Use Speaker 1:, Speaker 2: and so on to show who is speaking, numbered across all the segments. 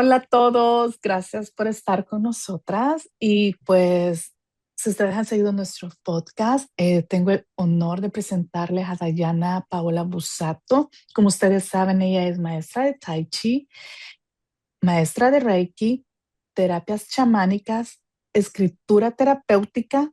Speaker 1: Hola a todos, gracias por estar con nosotras y pues si ustedes han seguido nuestro podcast, tengo el honor de presentarles a Dayana Paola Busato. Como ustedes saben, ella es maestra de Tai Chi, maestra de Reiki, terapias chamánicas, escritura terapéutica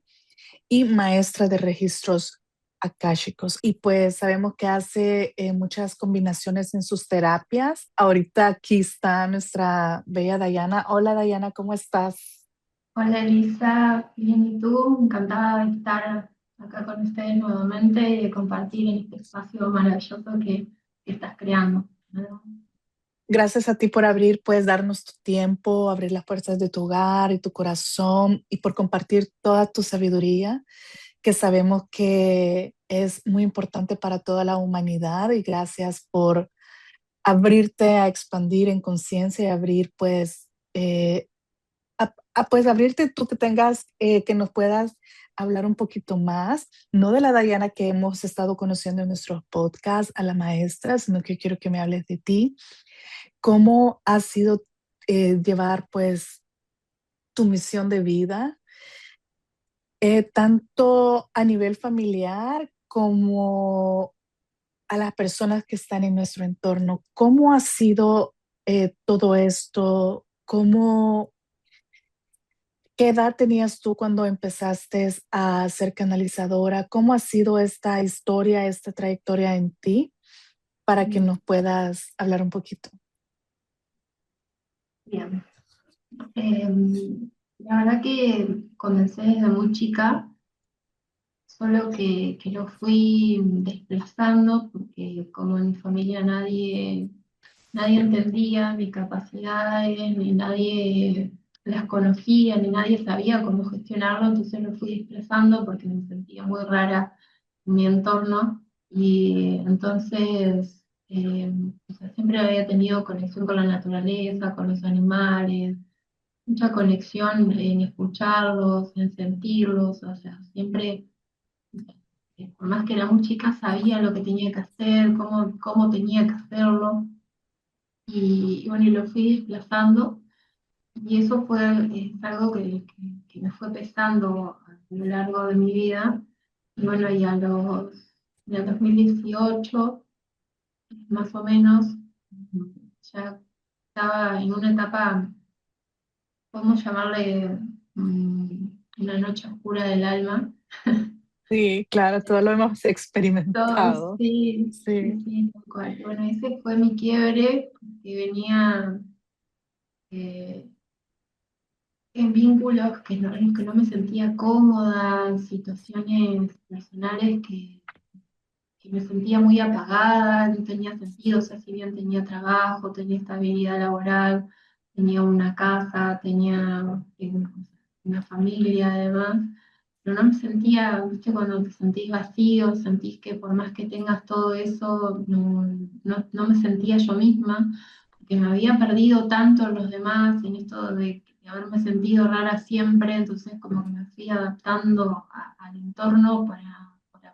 Speaker 1: y maestra de registros akáshicos. Y pues sabemos que hace muchas combinaciones en sus terapias. Ahorita aquí está nuestra bella Dayana. Hola Dayana, ¿cómo estás?
Speaker 2: Hola Elisa, bien y tú, encantada de estar acá con ustedes nuevamente y de compartir en este espacio maravilloso que estás creando, ¿no?
Speaker 1: Gracias a ti por abrir, puedes darnos tu tiempo, abrir las puertas de tu hogar y tu corazón y por compartir toda tu sabiduría, que sabemos que es muy importante para toda la humanidad. Y gracias por abrirte a expandir en conciencia y abrir pues pues abrirte tú, que tengas, que nos puedas hablar un poquito más, no de la Dayana que hemos estado conociendo en nuestros podcasts, a la maestra, sino que quiero que me hables de ti. ¿Cómo ha sido llevar pues tu misión de vida, tanto a nivel familiar como a las personas que están en nuestro entorno? ¿Cómo ha sido todo esto? ¿Qué edad tenías tú cuando empezaste a ser canalizadora? ¿Cómo ha sido esta historia, esta trayectoria en ti para que
Speaker 2: Bien,
Speaker 1: nos puedas hablar un poquito?
Speaker 2: bien. La verdad que comencé desde muy chica, solo que lo fui desplazando porque como en mi familia nadie entendía mis capacidades, ni nadie las conocía, ni nadie sabía cómo gestionarlo, entonces lo fui desplazando porque me sentía muy rara en mi entorno y entonces o sea, siempre había tenido conexión con la naturaleza, con los animales, mucha conexión en escucharlos, en sentirlos, o sea, siempre, por más que era muy chica, sabía lo que tenía que hacer, cómo tenía que hacerlo. Y bueno, y lo fui desplazando y eso fue es algo que me fue pesando a lo largo de mi vida. Y bueno, en el 2018, más o menos, ya estaba en una etapa, podemos llamarle una noche oscura del alma.
Speaker 1: Sí, claro, todo lo hemos
Speaker 2: Todos,
Speaker 1: experimentado.
Speaker 2: sí, sí,
Speaker 1: Sí.
Speaker 2: sí, tal cual. Bueno, ese fue mi quiebre, que venía eh, en vínculos en los que no me sentía cómoda, en situaciones personales que me sentía muy apagada, no tenía sentido, o sea, si bien tenía trabajo, tenía estabilidad laboral, tenía una casa, tenía una familia además, pero no me sentía, viste, cuando te sentís vacío, sentís que por más que tengas todo eso, no me sentía yo misma, porque me había perdido tanto en los demás, en esto de haberme sentido rara siempre, entonces como que me fui adaptando al entorno para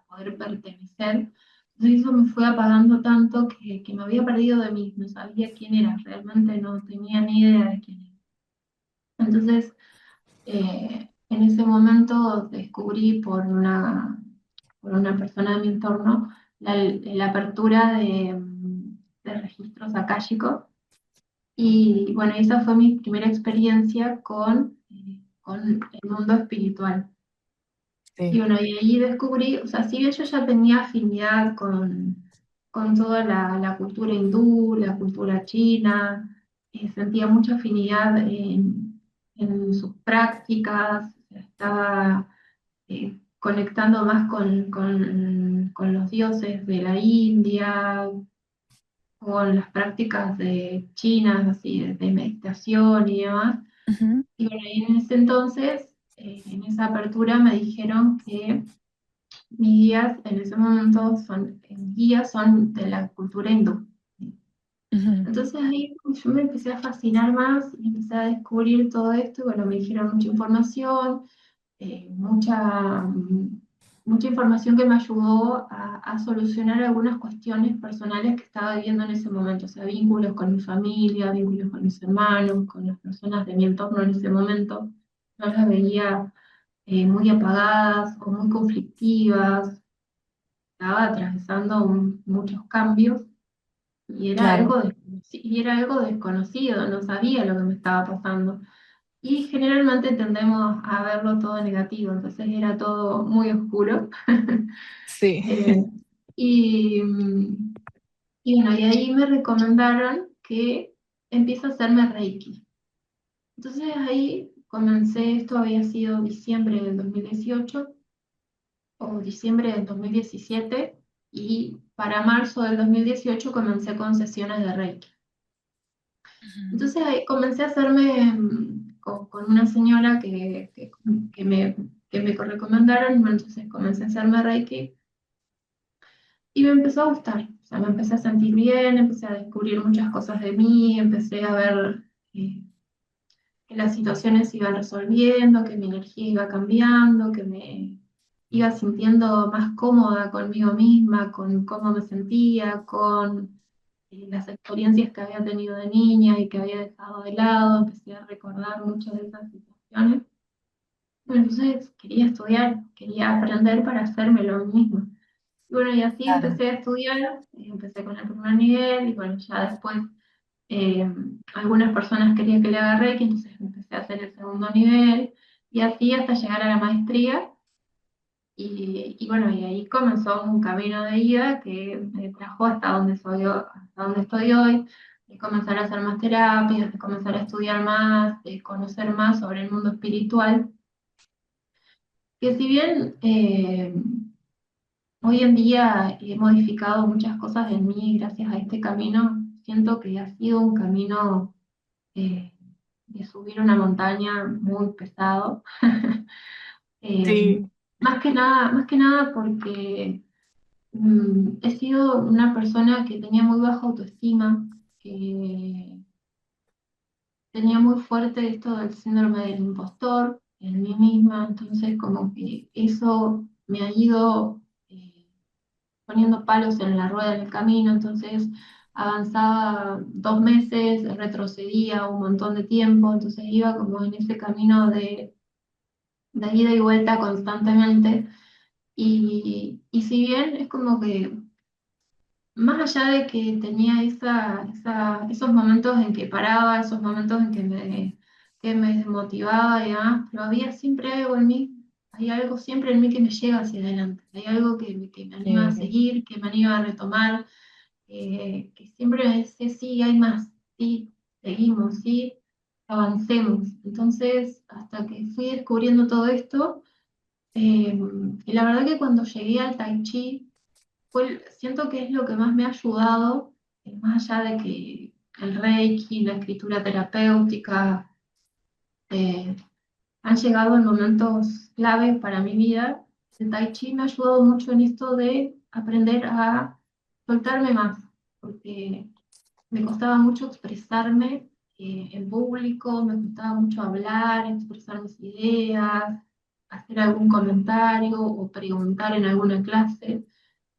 Speaker 2: poder pertenecer. Entonces eso me fue apagando tanto que me había perdido de mí, no sabía quién era, realmente no tenía ni idea de quién era. Entonces, en ese momento descubrí por una persona de mi entorno la apertura de registros akáshicos. Y bueno, esa fue mi primera experiencia con el mundo espiritual. Y
Speaker 1: Sí.
Speaker 2: bueno, y ahí descubrí, o sea, si bien yo ya tenía afinidad con toda la cultura hindú, la cultura china, sentía mucha afinidad en sus prácticas, o sea, estaba conectando más con los dioses de la India, con las prácticas de chinas, así, de meditación y demás.
Speaker 1: Ujú.
Speaker 2: Y bueno, y en ese entonces, en esa apertura me dijeron que mis guías en ese momento guías son de la cultura hindú.
Speaker 1: Ujú.
Speaker 2: Entonces ahí yo me empecé a fascinar más y empecé a descubrir todo esto y bueno, me dijeron mucha información, mucha, mucha información que me ayudó a solucionar algunas cuestiones personales que estaba viviendo en ese momento, o sea, vínculos con mi familia, vínculos con mis hermanos, con las personas de mi entorno en ese momento. No las veía muy apagadas o muy conflictivas, estaba atravesando muchos cambios
Speaker 1: claro,
Speaker 2: y era algo desconocido, no sabía lo que me estaba pasando. Y generalmente tendemos a verlo todo negativo, entonces era todo muy oscuro.
Speaker 1: sí.
Speaker 2: Eh, y, mm, y bueno, y ahí me recomendaron que empiece a hacerme Reiki. Entonces ahí comencé, esto había sido diciembre del 2018 o diciembre del 2017, y para marzo del 2018 comencé con sesiones de Reiki.
Speaker 1: Ujú.
Speaker 2: Entonces ahí comencé a hacerme con una señora que me, que me recomendaron, bueno, entonces comencé a hacerme Reiki y me empezó a gustar. O sea, me empecé a sentir bien, empecé a descubrir muchas cosas de mí, empecé a ver eh, que las situaciones se iban resolviendo, que mi energía iba cambiando, que me iba sintiendo más cómoda conmigo misma, con cómo me sentía, con las experiencias que había tenido de niña y que había dejado de lado. Empecé a recordar muchas de esas situaciones. Bueno, entonces quería estudiar, quería aprender para hacérmelo a mí misma. Y bueno, y así
Speaker 1: Claro.
Speaker 2: empecé a estudiar, empecé con el primer nivel y bueno, ya después eh, algunas personas querían que le haga Reiki, entonces empecé a hacer el segundo nivel y así hasta llegar a la maestría. Y bueno, y ahí comenzó un camino de ida que me trajo hasta donde soy, hasta donde estoy hoy, de comenzar a hacer más terapias, de comenzar a estudiar más, de conocer más sobre el mundo espiritual, que si bien hoy en día he modificado muchas cosas en mí gracias a este camino, siento que ha sido un camino eh, de subir una montaña muy pesado. Eh,
Speaker 1: Sí,
Speaker 2: más que nada porque he sido una persona que tenía muy baja autoestima, que tenía muy fuerte esto del síndrome del impostor en mí misma, entonces como que eso me ha ido poniendo palos en la rueda del camino, entonces avanzaba 2 meses, retrocedía un montón de tiempo, entonces iba como en ese camino de ida y vuelta constantemente. Y si bien es como que más allá de que tenía esos momentos en que paraba, esos momentos en que me desmotivaba y demás, pero había siempre algo en mí, hay algo siempre en mí que me lleva hacia adelante, hay algo que me anima a
Speaker 1: sí,
Speaker 2: seguir, que me anima a retomar, que siempre me dice, sí, hay más, sí, seguimos, sí, avancemos. Entonces, hasta que fui descubriendo todo esto, y la verdad que cuando llegué al Tai Chi, siento que es lo que más me ha ayudado, más allá de que el Reiki, la escritura terapéutica, eh, han llegado en momentos clave para mi vida. El Tai Chi me ha ayudado mucho en esto de aprender a soltarme más, porque me costaba mucho expresarme en público, me costaba mucho hablar, expresar mis ideas, hacer algún comentario o preguntar en alguna clase.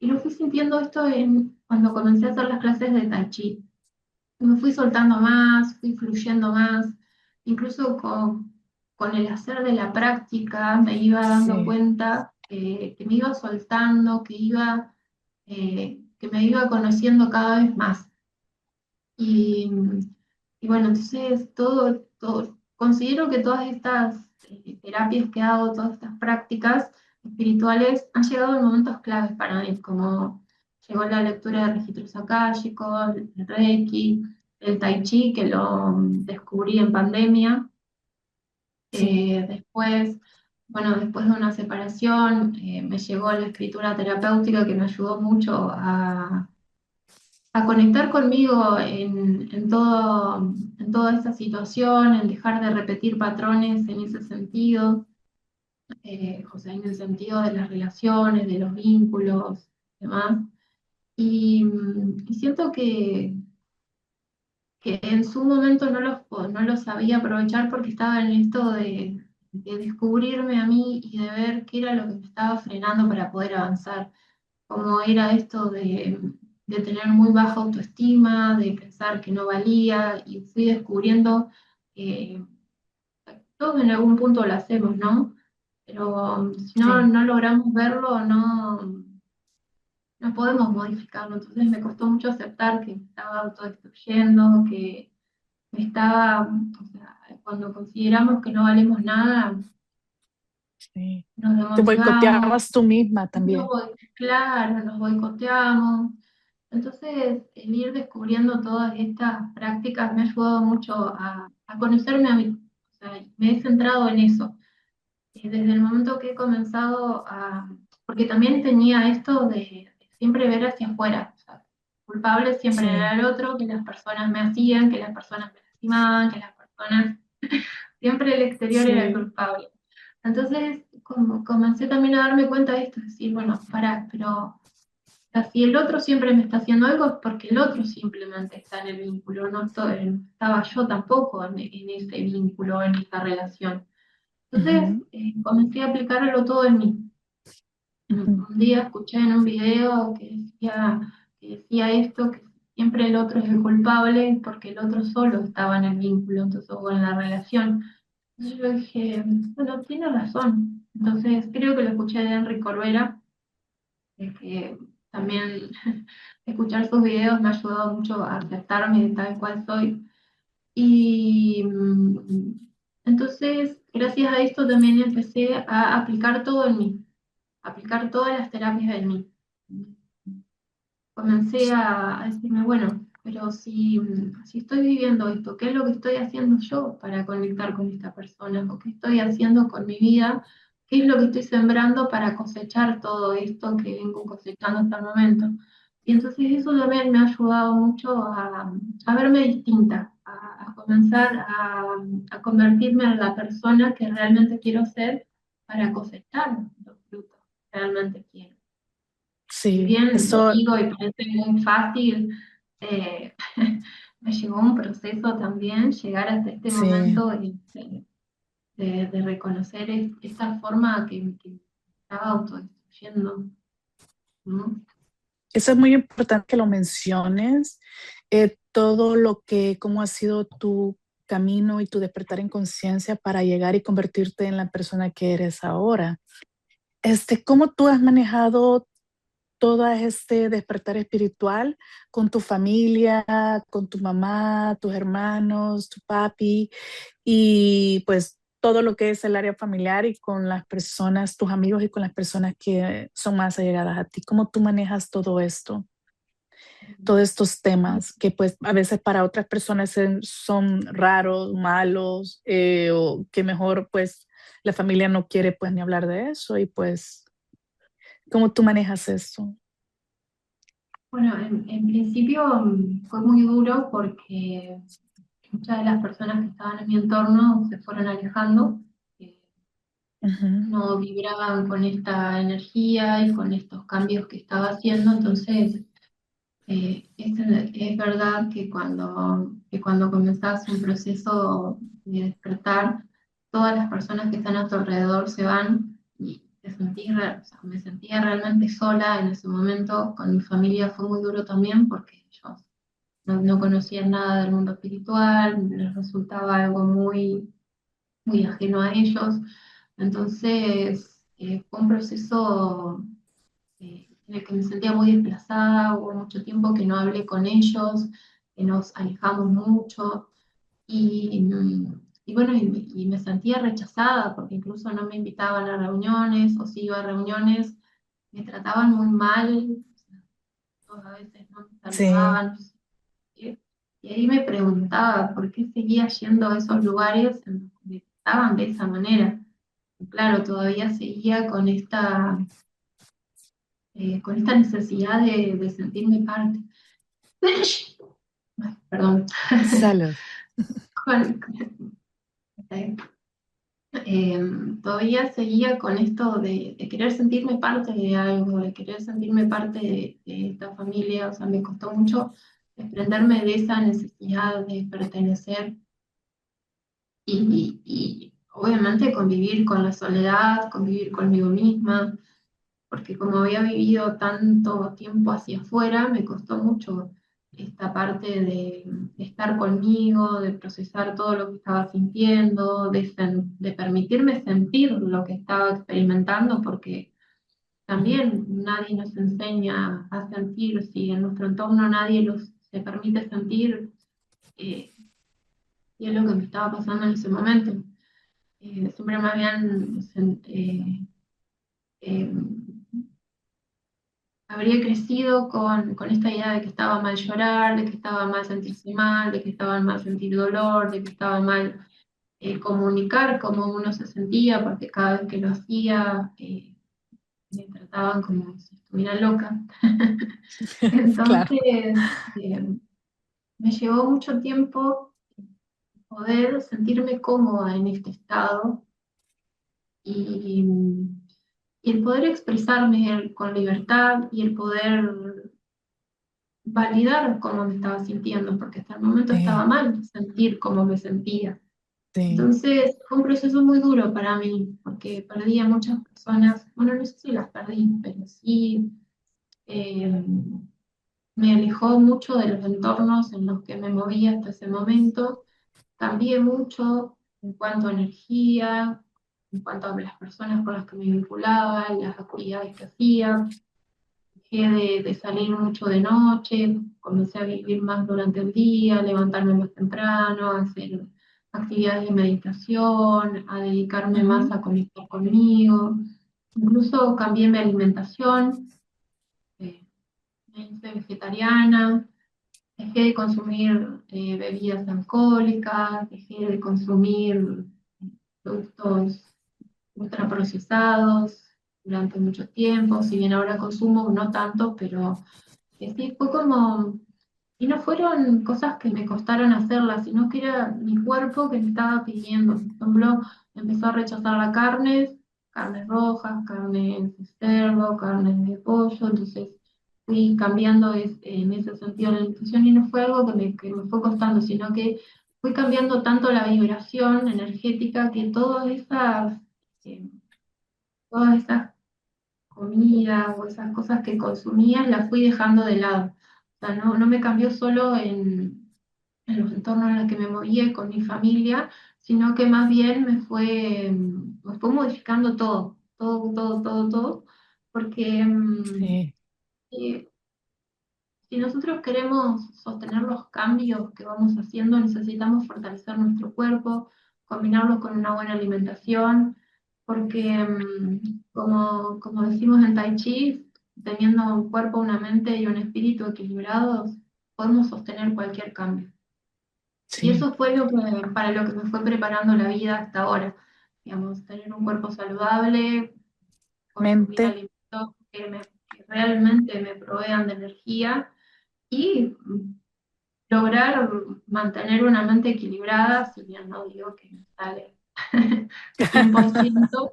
Speaker 2: Y lo fui sintiendo esto cuando comencé a hacer las clases de Tai Chi. Me fui soltando más, fui fluyendo más, incluso con el hacer de la práctica me iba dando
Speaker 1: sí.
Speaker 2: cuenta que me iba soltando, que me iba conociendo cada vez más. Y, y bueno, entonces considero que todas estas terapias que hago, todas estas prácticas espirituales han llegado en momentos claves para mí, como llegó la lectura de registros akáshicos, el Reiki, el Tai Chi, que lo descubrí en pandemia.
Speaker 1: Sí,
Speaker 2: Después, bueno, después de una separación, me llegó la escritura terapéutica que me ayudó mucho a conectar conmigo en toda esa situación, en dejar de repetir patrones en ese sentido, o sea, en el sentido de las relaciones, de los vínculos, demás. Y siento que en su momento no los sabía aprovechar porque estaba en esto de descubrirme a mí y de ver qué era lo que me estaba frenando para poder avanzar, cómo era esto de tener muy baja autoestima, de pensar que no valía, y fui descubriendo que todos en algún punto lo hacemos, ¿no? Pero si no,
Speaker 1: Sí,
Speaker 2: no logramos verlo, no podemos modificarlo. Entonces me costó mucho aceptar que me estaba autodestruyendo, que me estaba, o sea, cuando consideramos que no valemos nada,
Speaker 1: sí.
Speaker 2: nos
Speaker 1: Te
Speaker 2: desmotivamos,
Speaker 1: boicoteabas tú misma también.
Speaker 2: claro, nos boicoteamos. Entonces, el ir descubriendo todas estas prácticas me ha ayudado mucho a conocerme a mí. O sea, me he centrado en eso. Desde el momento que he comenzado a... Porque también tenía esto de siempre ver hacia afuera. O sea, culpable siempre era
Speaker 1: Sí,
Speaker 2: el otro, que las personas me hacían, que las personas me lastimaban, que las personas... Siempre el exterior era el
Speaker 1: sí.
Speaker 2: culpable. Entonces, como comencé también a darme cuenta de esto, es decir, bueno, para, pero sea, si el otro siempre me está haciendo algo es porque el otro simplemente está en el vínculo, estaba yo tampoco en ese vínculo, en esa relación. Entonces
Speaker 1: Ujú,
Speaker 2: comencé a aplicarlo todo en mí.
Speaker 1: ujú.
Speaker 2: Un día escuché en un video que decía esto, que siempre el otro es el culpable porque el otro solo estaba en el vínculo, entonces, o en la relación. Entonces yo dije, bueno, tiene razón. Entonces creo que lo escuché de Enrique Corbera, que también escuchar sus videos me ha ayudado mucho a aceptarme de tal cual soy. Y entonces, gracias a esto también empecé a aplicar todo en mí, aplicar todas las terapias en mí. Comencé a decirme, bueno, pero si estoy viviendo esto, ¿qué es lo que estoy haciendo yo para conectar con esta persona? ¿O qué estoy haciendo con mi vida? ¿Qué es lo que estoy sembrando para cosechar todo esto que vengo cosechando hasta el momento? Y entonces eso también me ha ayudado mucho a verme distinta, a comenzar a convertirme en la persona que realmente quiero ser para cosechar los frutos que realmente quiero. Si
Speaker 1: Sí,
Speaker 2: bien lo
Speaker 1: eso,
Speaker 2: digo y parece muy fácil, eh, me llevó un proceso también llegar hasta este
Speaker 1: sí,
Speaker 2: momento de reconocer esta forma que me estaba autodestruyendo, ¿no?
Speaker 1: eso es muy importante que lo menciones. Todo lo que, cómo ha sido tu camino y tu despertar en conciencia para llegar y convertirte en la persona que eres ahora. ¿Cómo tú has manejado todo este despertar espiritual con tu familia, con tu mamá, tus hermanos, tu papi y pues todo lo que es el área familiar y con las personas, tus amigos y con las personas que son más allegadas a ti? ¿Cómo tú manejas todo esto, todos estos temas que pues a veces para otras personas son raros, malos o que mejor pues la familia no quiere pues ni hablar de eso y pues ¿cómo tú manejas eso?
Speaker 2: Bueno, en principio fue muy duro porque muchas de las personas que estaban en mi entorno se fueron alejando,
Speaker 1: Ujú.
Speaker 2: no vibraban con esta energía y con estos cambios que estaba haciendo, entonces es verdad que cuando comenzás un proceso de despertar, todas las personas que están a tu alrededor se van y o sea, me sentía realmente sola en ese momento. Con mi familia fue muy duro también porque ellos no conocían nada del mundo espiritual, les resultaba algo muy ajeno a ellos. Entonces, fue un proceso en el que me sentía muy desplazada, hubo mucho tiempo que no hablé con ellos, que nos alejamos mucho y bueno, y me sentía rechazada porque incluso no me invitaban a reuniones o si iba a reuniones me trataban muy mal, todas a veces no me
Speaker 1: Sí,
Speaker 2: saludaban. Y y ahí me preguntaba por qué seguía yendo a esos lugares en los que me trataban de esa manera. Y claro, todavía seguía con esta necesidad de sentirme parte. Ay, perdón.
Speaker 1: salud.
Speaker 2: Con- eh, Todavía seguía con esto de querer sentirme parte de algo, de querer sentirme parte de esta familia, o sea, me costó mucho desprenderme de esa necesidad de pertenecer y obviamente convivir con la soledad, convivir conmigo misma, porque como había vivido tanto tiempo hacia afuera, me costó mucho esta parte de estar conmigo, de procesar todo lo que estaba sintiendo, de permitirme sentir lo que estaba experimentando, porque
Speaker 1: Ujú.
Speaker 2: también nadie nos enseña a sentir, si en nuestro entorno nadie se permite sentir, eh, y es lo que me estaba pasando en ese momento. Siempre me habían eh, habría crecido con esta idea de que estaba mal llorar, de que estaba mal sentirse mal, de que estaba mal sentir dolor, de que estaba mal comunicar cómo uno se sentía, porque cada vez que lo hacía me trataban como si estuviera loca.
Speaker 1: Claro,
Speaker 2: Entonces, eh, me llevó mucho tiempo poder sentirme cómoda en este estado y, y el poder expresarme con libertad y el poder validar cómo me estaba sintiendo, porque hasta el momento estaba
Speaker 1: sí,
Speaker 2: mal sentir cómo me sentía.
Speaker 1: sí,
Speaker 2: Entonces fue un proceso muy duro para mí, porque perdí a muchas personas, bueno, no sé si las perdí, pero sí eh, me alejó mucho de los entornos en los que me movía hasta ese momento. Cambié mucho en cuanto a energía, en cuanto a las personas con las que me vinculaba, las actividades que hacía. Dejé de salir mucho de noche, comencé a vivir más durante el día, levantarme más temprano, a hacer actividades de meditación, a dedicarme más
Speaker 1: ujú,
Speaker 2: a conectar conmigo. Incluso cambié mi alimentación, me hice vegetariana, dejé de consumir bebidas alcohólicas, dejé de consumir productos ultraprocesados durante mucho tiempo, si bien ahora consumo no tanto, pero sí, fue como, y no fueron cosas que me costaron hacerlas, sino que era mi cuerpo que me estaba pidiendo. Por ejemplo, empezó a rechazar la carne, carnes rojas, carnes de cerdo, carnes de pollo, entonces fui cambiando en ese sentido la alimentación y no fue algo que me fue costando, sino que fui cambiando tanto la vibración energética que eh, todas esas comida o esas cosas que consumía, las fui dejando de lado. O sea, no me cambió solo en los entornos en los que me movía y con mi familia, sino que más bien me fue modificando todo, todo, todo, todo, todo, porque
Speaker 1: sí,
Speaker 2: eh, si nosotros queremos sostener los cambios que vamos haciendo, necesitamos fortalecer nuestro cuerpo, combinarlo con una buena alimentación, porque como decimos en Tai Chi, teniendo un cuerpo, una mente y un espíritu equilibrados, podemos sostener cualquier cambio. Y
Speaker 1: sí.
Speaker 2: eso fue para lo que me fue preparando la vida hasta ahora. Digamos, tener un cuerpo saludable, consumir
Speaker 1: Mente,
Speaker 2: alimentos que realmente me provean de energía y lograr mantener una mente equilibrada, si bien no digo que me sale 100%,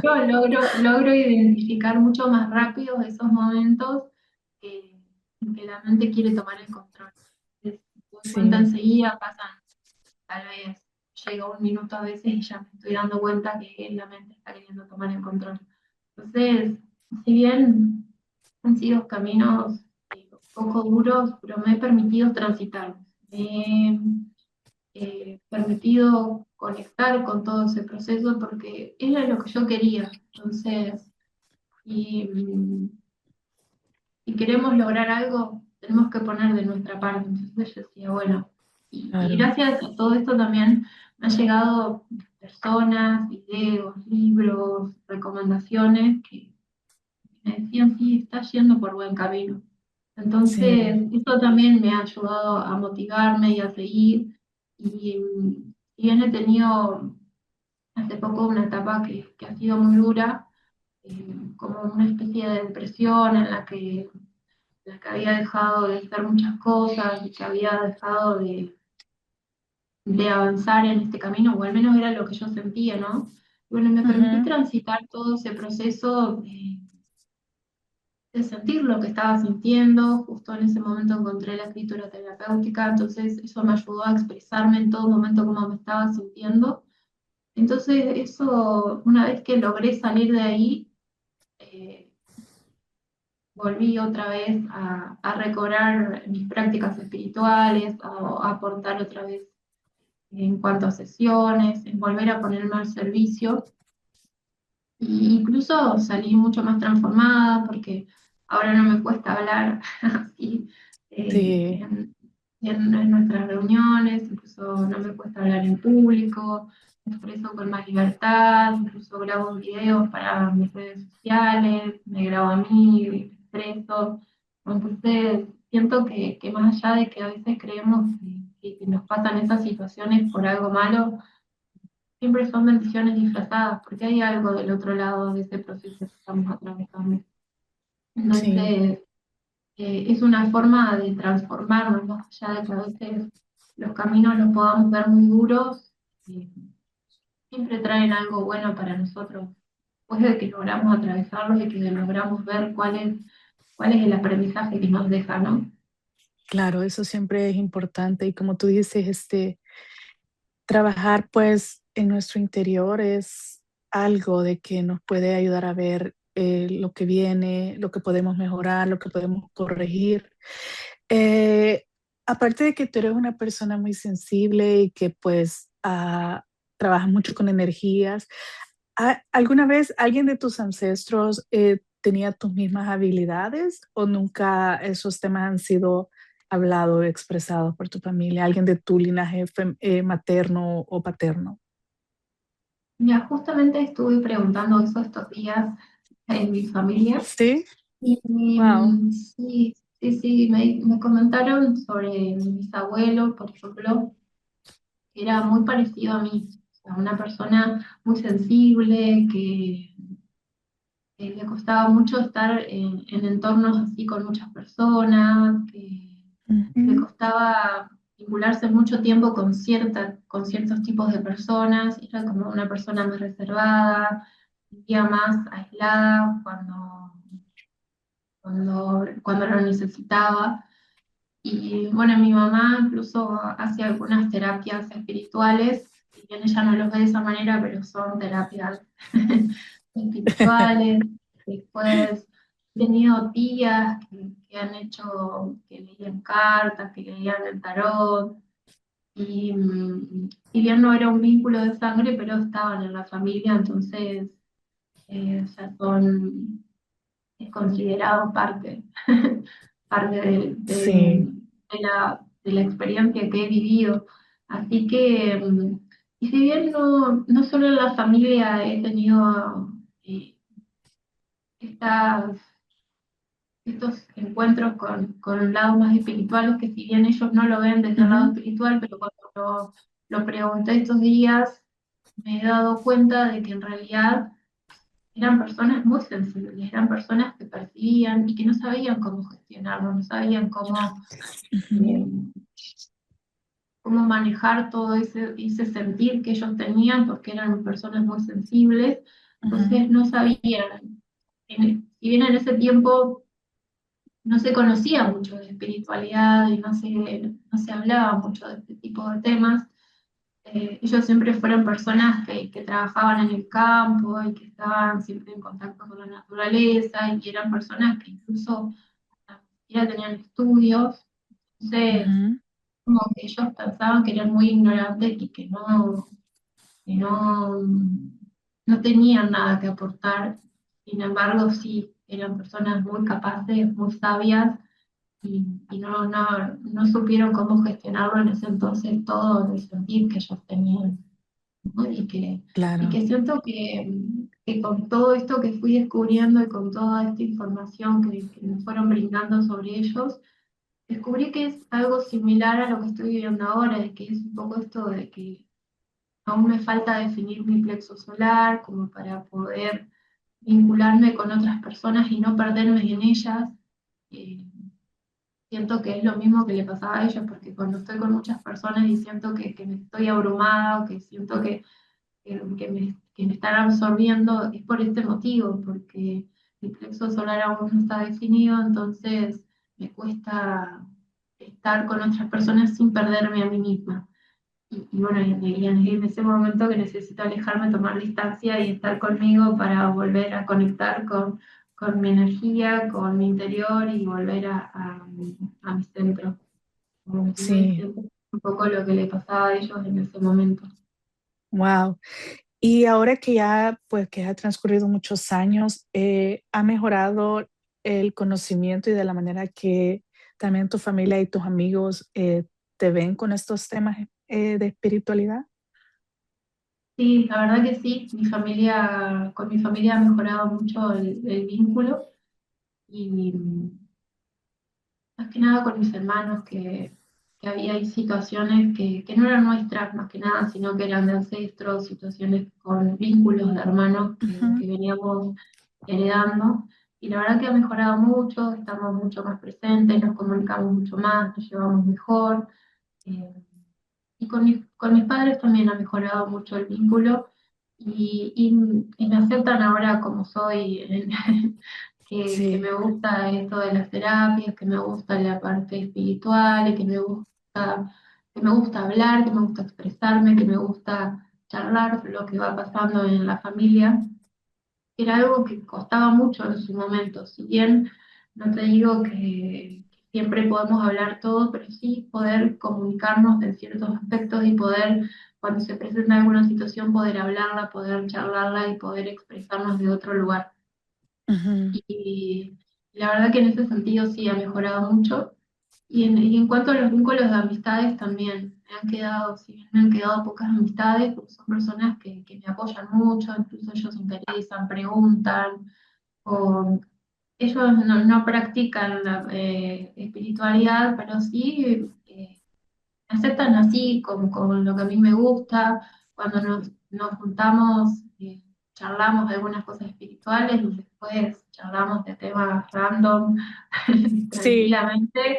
Speaker 2: pero logro identificar mucho más rápido esos momentos en que la mente quiere tomar el control. Me doy cuenta
Speaker 1: sí,
Speaker 2: enseguida, pasan tal vez, llega un minuto a veces y ya me estoy dando cuenta que la mente está queriendo tomar el control. Entonces, si bien han sido caminos un poco duros, pero me he permitido transitarlos. Me he permitido conectar con todo ese proceso porque era lo que yo quería. Entonces, y, si queremos lograr algo, tenemos que poner de nuestra parte. Entonces yo decía, bueno, y
Speaker 1: claro,
Speaker 2: gracias a todo esto también me han llegado personas, videos, libros, recomendaciones que me decían, sí, estás yendo por buen camino.
Speaker 1: sí,
Speaker 2: Entonces, esto también me ha ayudado a motivarme y a seguir. Y si bien he tenido hace poco una etapa que ha sido muy dura, como una especie de depresión en la que había dejado de hacer muchas cosas y que había dejado de avanzar en este camino, o al menos era lo que yo sentía, ¿no? Bueno, me permití
Speaker 1: ujú,
Speaker 2: transitar todo ese proceso de sentir lo que estaba sintiendo. Justo en ese momento encontré la escritura terapéutica, entonces eso me ayudó a expresarme en todo momento cómo me estaba sintiendo, Entonces eso, una vez que logré salir de ahí, eh, volví otra vez a recobrar mis prácticas espirituales, a aportar otra vez en cuanto a sesiones, en volver a ponerme al servicio. Y incluso salí mucho más transformada porque ahora no me cuesta hablar así
Speaker 1: Sí,
Speaker 2: en nuestras reuniones, incluso no me cuesta hablar en público, me expreso con más libertad, incluso grabo videos para mis redes sociales, me grabo a mí, me expreso. Entonces, siento que más allá de que a veces creemos que nos pasan esas situaciones por algo malo, siempre son bendiciones disfrazadas, porque hay algo del otro lado de ese proceso que estamos atravesando.
Speaker 1: sí,
Speaker 2: Entonces, es una forma de transformarnos, más allá de que a veces los caminos los podamos ver muy duros, eh, siempre traen algo bueno para nosotros, después de que logramos atravesarlos y que logramos ver cuál es el aprendizaje que nos deja, ¿no?
Speaker 1: claro, eso siempre es importante. Y como tú dices, trabajar pues en nuestro interior es algo de que nos puede ayudar a ver lo que viene, lo que podemos mejorar, lo que podemos corregir. Eh, Aparte de que tú eres una persona muy sensible y que pues trabajas mucho con energías, ¿alguna vez alguien de tus ancestros tenía tus mismas habilidades o nunca esos temas han sido hablados o expresados por tu familia? ¿Alguien de tu linaje materno o paterno?
Speaker 2: Ya justamente estuve preguntando eso estos días en mi familia.
Speaker 1: Sí,
Speaker 2: Y
Speaker 1: wow.
Speaker 2: sí, sí, sí, me comentaron sobre mi bisabuelo, por ejemplo, que era muy parecido a mí, o sea, una persona muy sensible, que le costaba mucho estar en entornos así con muchas personas, que le
Speaker 1: Ujú,
Speaker 2: costaba vincularse mucho tiempo con ciertos tipos de personas, era como una persona más reservada, vivía más aislada cuando lo necesitaba. Y bueno, mi mamá incluso hace algunas terapias espirituales, si bien ella no los ve de esa manera, pero son terapias espirituales. Después he tenido tías que han hecho, que leían cartas, que leían el tarot, y si bien no era un vínculo de sangre, pero estaban en la familia, entonces ya son es considerado parte, parte
Speaker 1: sí.
Speaker 2: de la experiencia que he vivido. Así que, y si bien no solo en la familia he tenido eh, estas, estos encuentros con lados más espirituales, que si bien ellos no lo ven desde el lado
Speaker 1: Ujú,
Speaker 2: espiritual, pero cuando lo pregunté estos días, me he dado cuenta de que en realidad eran personas muy sensibles, eran personas que percibían y que no sabían cómo gestionarlo, no sabían
Speaker 1: ujú,
Speaker 2: eh, cómo manejar todo ese sentir que ellos tenían, porque eran personas muy sensibles,
Speaker 1: ujú,
Speaker 2: entonces no sabían. Si bien en ese tiempo no se conocía mucho de espiritualidad y no se hablaba mucho de este tipo de temas, ellos siempre fueron personas que trabajaban en el campo y que estaban siempre en contacto con la naturaleza y eran personas que incluso ya tenían estudios. Entonces,
Speaker 1: ujú.
Speaker 2: como que ellos pensaban que eran muy ignorantes y que no tenían nada que aportar. Sin embargo, sí, eran personas muy capaces, muy sabias y no supieron cómo gestionarlo en ese entonces todo el sentir que ellos tenían, ¿no? Y
Speaker 1: Claro.
Speaker 2: que siento que con todo esto que fui descubriendo y con toda esta información que me fueron brindando sobre ellos, descubrí que es algo similar a lo que estoy viviendo ahora, de que es un poco esto de que aún me falta definir mi plexo solar como para poder vincularme con otras personas y no perderme en ellas. Eh, Siento que es lo mismo que le pasaba a ellos, porque cuando estoy con muchas personas y siento que me estoy abrumada o que siento que me están absorbiendo, es por este motivo, porque mi plexo solar aún no está definido, entonces me cuesta estar con otras personas sin perderme a mí misma. y bueno, y en ese momento que necesito alejarme, tomar distancia y estar conmigo para volver a conectar con mi energía, con mi interior y volver a mi centro. Como que me
Speaker 1: Sí,
Speaker 2: siento un poco lo que le pasaba a ellos en ese momento.
Speaker 1: wow. Y ahora que ya, pues, que ha transcurrido muchos años, ¿ha mejorado el conocimiento y de la manera que también tu familia y tus amigos te ven con estos temas de espiritualidad?
Speaker 2: Sí, la verdad que sí, con mi familia ha mejorado mucho el vínculo y más que nada con mis hermanos, que había ahí situaciones que no eran nuestras más que nada, sino que eran de ancestros, situaciones con vínculos de hermanos
Speaker 1: Ujú.
Speaker 2: que veníamos heredando. Y la verdad que ha mejorado mucho, estamos mucho más presentes, nos comunicamos mucho más, nos llevamos mejor. eh, y con mis padres también ha mejorado mucho el vínculo y me aceptan ahora como soy, que
Speaker 1: Sí,
Speaker 2: me gusta esto de las terapias, que me gusta la parte espiritual y que me gusta hablar, que me gusta expresarme, que me gusta charlar lo que va pasando en la familia. Era algo que costaba mucho en su momento. Si bien no te digo que siempre podemos hablar todo, pero sí poder comunicarnos en ciertos aspectos y poder, cuando se presenta alguna situación, poder hablarla, poder charlarla y poder expresarnos de otro lugar.
Speaker 1: ujú,
Speaker 2: Y la verdad que en ese sentido sí ha mejorado mucho. Y en cuanto a los vínculos de amistades también, me han quedado, si bien me han quedado pocas amistades, porque son personas que me apoyan mucho, incluso ellos se interesan, preguntan, o ellos no practican la espiritualidad, pero sí me aceptan así, con lo que a mí me gusta. Cuando nos juntamos, charlamos de algunas cosas espirituales y después charlamos de temas random
Speaker 1: sí,
Speaker 2: tranquilamente.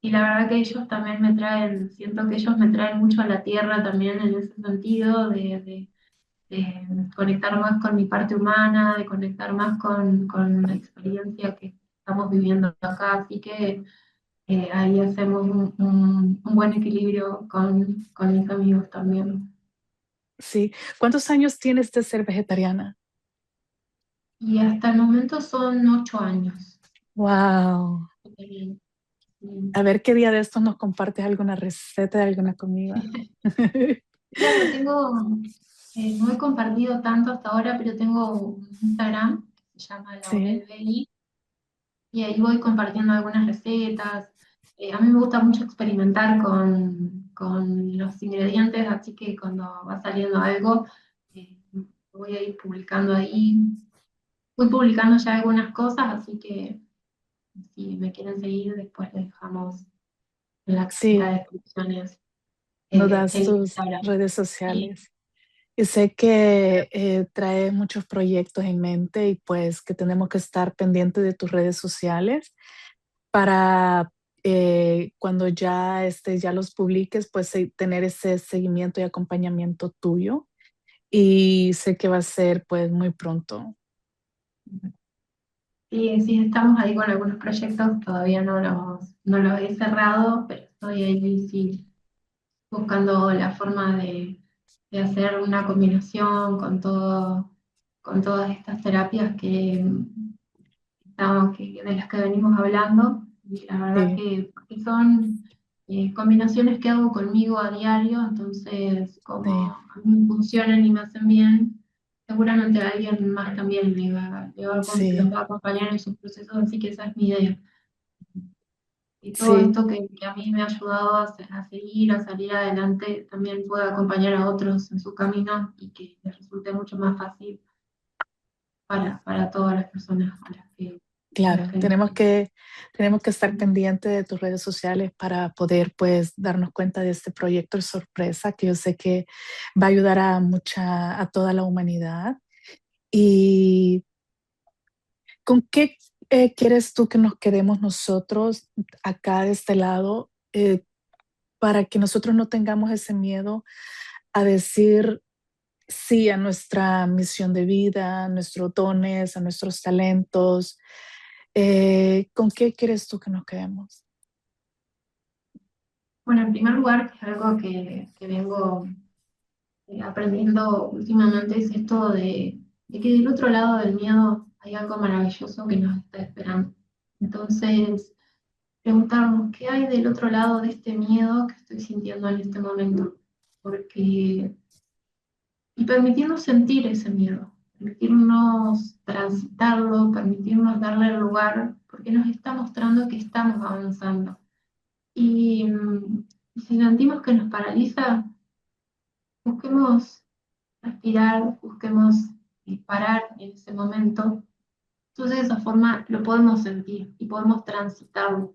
Speaker 2: Y la verdad que ellos también me traen, siento que ellos me traen mucho a la tierra también en ese sentido de conectar más con mi parte humana, de conectar más con la experiencia que estamos viviendo acá. Así que ahí hacemos un buen equilibrio con mis amigos también.
Speaker 1: sí. ¿Cuántos años tienes de ser vegetariana?
Speaker 2: Y hasta el momento son 8 años.
Speaker 1: Wow.
Speaker 2: Sí,
Speaker 1: A
Speaker 2: sí.
Speaker 1: ver qué día de estos nos compartes alguna receta de alguna comida.
Speaker 2: Claro, no he compartido tanto hasta ahora, pero tengo un Instagram que se llama
Speaker 1: Sí,
Speaker 2: Laurel Belli y ahí voy compartiendo algunas recetas. A mí me gusta mucho experimentar con los ingredientes, así que cuando va saliendo algo, voy a ir publicando ahí. Voy publicando ya algunas cosas, así que si me quieren seguir, después les dejamos en la cajita de
Speaker 1: sí,
Speaker 2: descripciones
Speaker 1: nos das
Speaker 2: el
Speaker 1: tus
Speaker 2: Instagram.
Speaker 1: redes
Speaker 2: Sí,
Speaker 1: sociales. Y sé que traes muchos proyectos en mente y pues que tenemos que estar pendientes de tus redes sociales para cuando ya, ya los publiques, pues tener ese seguimiento y acompañamiento tuyo. Y sé que va a ser pues muy pronto.
Speaker 2: sí, sí, estamos ahí con algunos proyectos, todavía no los he cerrado, pero estoy ahí sí, buscando la forma de hacer una combinación con todas estas terapias de las que venimos hablando. Y la verdad
Speaker 1: Sí,
Speaker 2: que son combinaciones que hago conmigo a diario, entonces
Speaker 1: sí,
Speaker 2: como a mí me funcionan y me hacen bien, seguramente a alguien más también los
Speaker 1: sí,
Speaker 2: va a acompañar en sus procesos, así que esa es mi idea. Y todo
Speaker 1: sí,
Speaker 2: esto que a mí me ha ayudado a seguir, a salir adelante, también pueda acompañar a otros en su camino y que les resulte mucho más fácil para todas las personas a las
Speaker 1: claro.
Speaker 2: que les
Speaker 1: Tenemos que estar pendientes de tus redes sociales para poder pues darnos cuenta de este proyecto de sorpresa que yo sé que va a ayudar a toda la humanidad. ¿Y con qué quieres tú que nos quedemos nosotros acá de este lado para que nosotros no tengamos ese miedo a decir sí a nuestra misión de vida, a nuestros dones, a nuestros talentos? ¿Con qué quieres tú que nos quedemos?
Speaker 2: Bueno, en primer lugar, que es algo que vengo aprendiendo últimamente, es esto de que del otro lado del miedo hay algo maravilloso que nos está esperando. Entonces, preguntarnos qué hay del otro lado de este miedo que estoy sintiendo en este momento. Porque, y permitirnos sentir ese miedo, permitirnos transitarlo, permitirnos darle el lugar, porque nos está mostrando que estamos avanzando. Y si sentimos que nos paraliza, busquemos respirar, busquemos parar en ese momento. Entonces de esa forma lo podemos sentir y podemos transitarlo,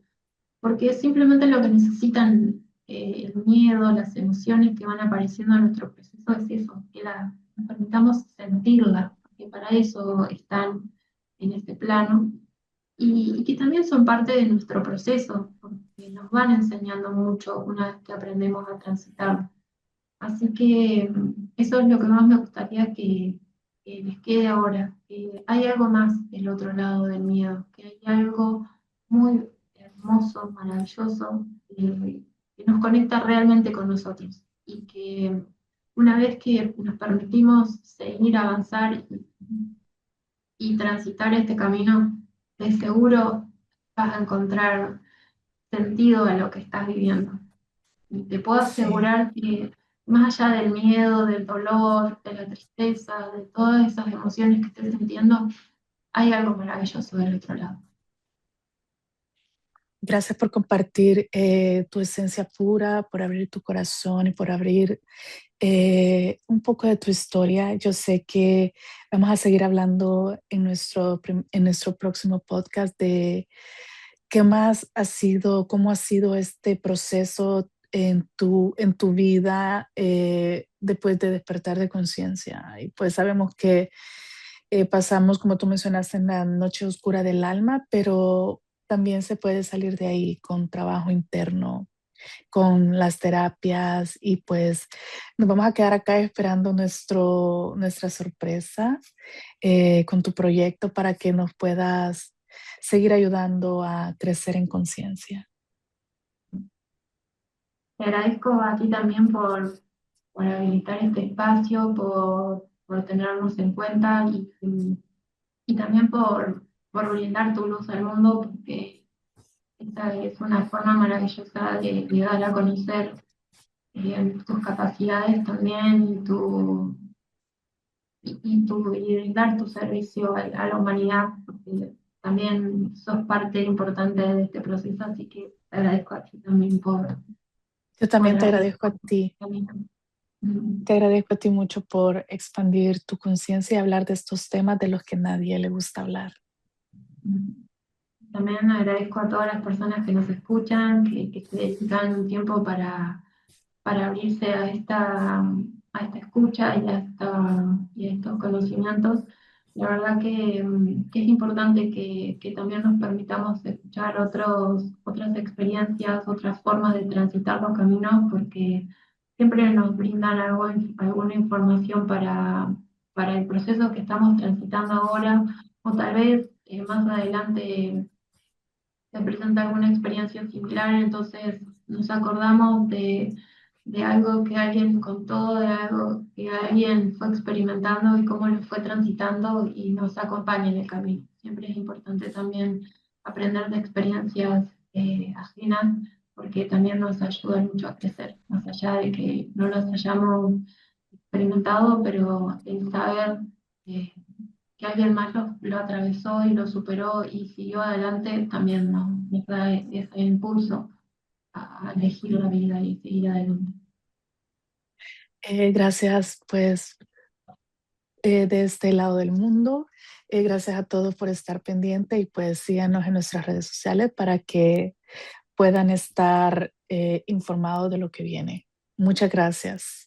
Speaker 2: porque es simplemente lo que necesitan el miedo, las emociones que van apareciendo en nuestro proceso, es eso, que nos permitamos sentirla, porque para eso están en este plano, y que también son parte de nuestro proceso, porque nos van enseñando mucho una vez que aprendemos a transitarlo. Así que eso es lo que más me gustaría que les quede ahora, que hay algo más del otro lado del miedo, que hay algo muy hermoso, maravilloso, que nos conecta realmente con nosotros y que una vez que nos permitimos seguir, avanzar y transitar este camino, de seguro vas a encontrar sentido a lo que estás viviendo. Y te puedo
Speaker 1: Sí.
Speaker 2: asegurar que más allá del miedo, del dolor, de la tristeza, de todas esas emociones que estés sintiendo, hay algo maravilloso del otro lado.
Speaker 1: Gracias por compartir tu esencia pura, por abrir tu corazón y por abrir un poco de tu historia. Yo sé que vamos a seguir hablando en en nuestro próximo podcast de qué más ha sido, cómo ha sido este proceso en tu vida después de despertar de conciencia. Y pues sabemos que pasamos, como tú mencionaste, en la noche oscura del alma, pero también se puede salir de ahí con trabajo interno, con las terapias y pues nos vamos a quedar acá esperando nuestra sorpresa con tu proyecto para que nos puedas seguir ayudando a crecer en conciencia.
Speaker 2: Te agradezco a ti también por habilitar este espacio, por tenernos en cuenta y también por brindar tu luz al mundo, porque esta es una forma maravillosa de dar a conocer tus capacidades también y dar tu servicio a la humanidad, porque también sos parte importante de este proceso, así que te agradezco a ti también
Speaker 1: Yo
Speaker 2: por
Speaker 1: también
Speaker 2: abrir este camino.
Speaker 1: te
Speaker 2: Mm.
Speaker 1: agradezco a ti mucho por expandir tu conciencia y hablar de estos temas de los que nadie le gusta hablar.
Speaker 2: También agradezco a todas las personas que nos escuchan, que se dedican un tiempo para abrirse a esta escucha y a estos conocimientos. La verdad que es importante que también nos permitamos escuchar otras experiencias, otras formas de transitar los caminos, porque siempre nos brindan alguna información para el proceso que estamos transitando ahora, o tal vez más adelante se presenta alguna experiencia similar, entonces nos acordamos de algo que alguien contó, de algo que alguien fue experimentando y cómo lo fue transitando y nos acompaña en el camino. Siempre es importante también aprender de experiencias ajenas porque también nos ayudan mucho a crecer, más allá de que no los hayamos experimentado, pero el saber eh, que alguien más lo atravesó y lo superó y siguió adelante, también nos da ese impulso a elegir la vida y seguir adelante.
Speaker 1: Gracias, pues, de este lado del mundo. Gracias a todos por estar pendiente y pues síganos en nuestras redes sociales para que puedan estar informados de lo que viene. Muchas gracias.